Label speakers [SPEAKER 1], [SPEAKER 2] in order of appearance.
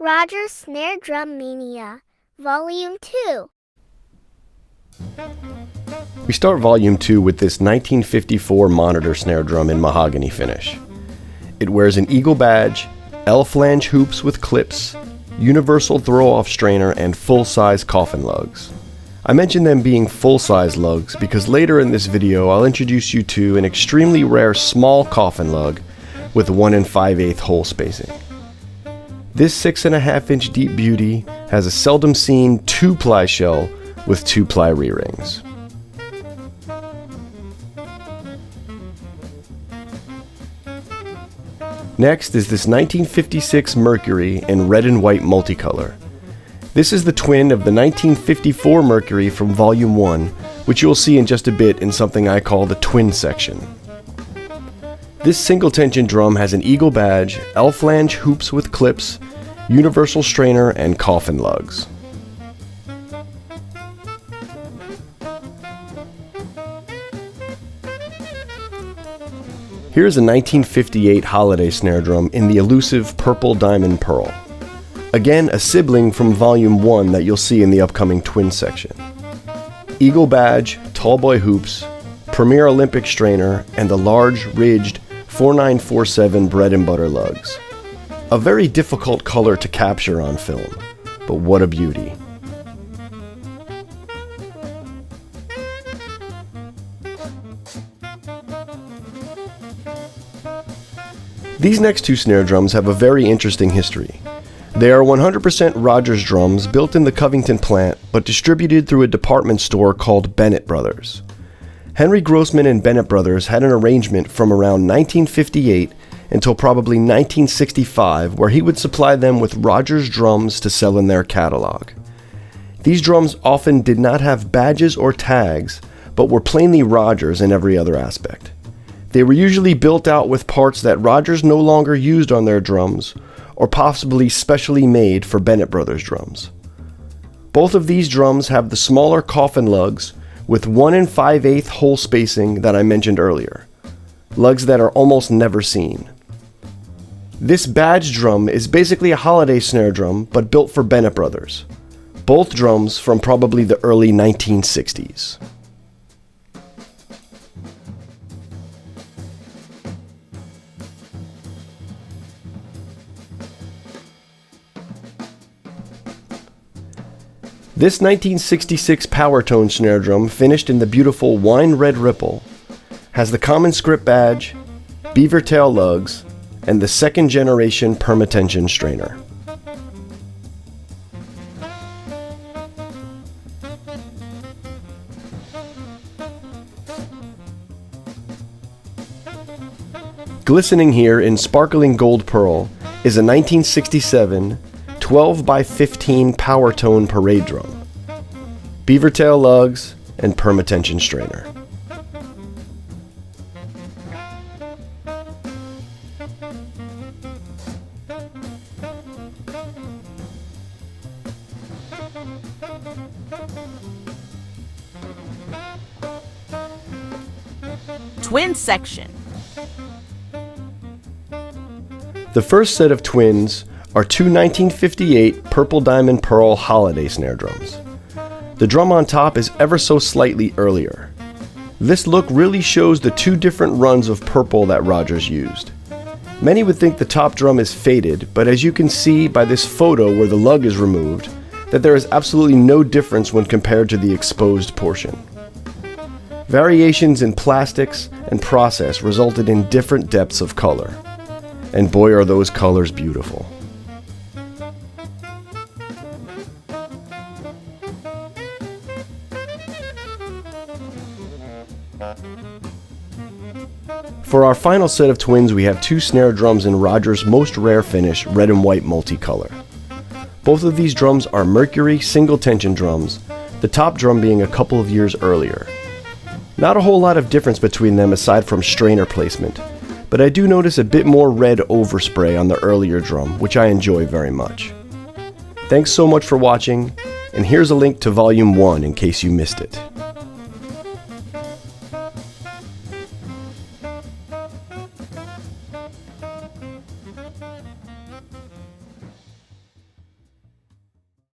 [SPEAKER 1] Roger's Snare Drum Mania, Volume 2.
[SPEAKER 2] We start Volume 2 with this 1954 monitor snare drum in mahogany finish. It wears an eagle badge, L-flange hoops with clips, universal throw-off strainer, and full-size coffin lugs. I mention them being full-size lugs because later in this video I'll introduce you to an extremely rare small coffin lug with 1 5/8 hole spacing. This 6.5-inch deep beauty has a seldom seen 2-ply shell with 2-ply re-rings. Next is this 1956 Mercury in red and white multicolor. This is the twin of the 1954 Mercury from Volume 1, which you'll see in just a bit in something I call the twin section. This single tension drum has an eagle badge, L-flange hoops with clips, universal strainer, and coffin lugs. Here's a 1958 holiday snare drum in the elusive purple diamond pearl. Again, a sibling from Volume 1 that you'll see in the upcoming twin section. Eagle badge, tallboy hoops, Premier Olympic strainer, and the large, ridged 4947 bread and butter lugs. A very difficult color to capture on film, but what a beauty. These next two snare drums have a very interesting history. They are 100% Rogers drums built in the Covington plant, but distributed through a department store called Bennett Brothers. Henry Grossman and Bennett Brothers had an arrangement from around 1958 until probably 1965 where he would supply them with Rogers drums to sell in their catalog. These drums often did not have badges or tags, but were plainly Rogers in every other aspect. They were usually built out with parts that Rogers no longer used on their drums, or possibly specially made for Bennett Brothers drums. Both of these drums have the smaller coffin lugs with 1 5/8 hole spacing that I mentioned earlier, lugs that are almost never seen. This badge drum is basically a holiday snare drum, but built for Bennett Brothers. Both drums from probably the early 1960s. This 1966 Powertone snare drum, finished in the beautiful wine red ripple, has the common script badge, beaver tail lugs, and the second generation permatension strainer. Glistening here in sparkling gold pearl is a 1967 12x15 Powertone parade drum, beaver tail lugs, and permatension strainer.
[SPEAKER 3] Twin section.
[SPEAKER 2] The first set of twins are two 1958 purple diamond pearl holiday snare drums. The drum on top is ever so slightly earlier. This look really shows the two different runs of purple that Rogers used. Many would think the top drum is faded, but as you can see by this photo where the lug is removed, that there is absolutely no difference when compared to the exposed portion. Variations in plastics and process resulted in different depths of color. And boy are those colors beautiful. For our final set of twins, we have two snare drums in Rogers' most rare finish, red and white multicolor. Both of these drums are Mercury single tension drums, the top drum being a couple of years earlier. Not a whole lot of difference between them aside from strainer placement, but I do notice a bit more red overspray on the earlier drum, which I enjoy very much. Thanks so much for watching, and here's a link to Volume 1 in case you missed it.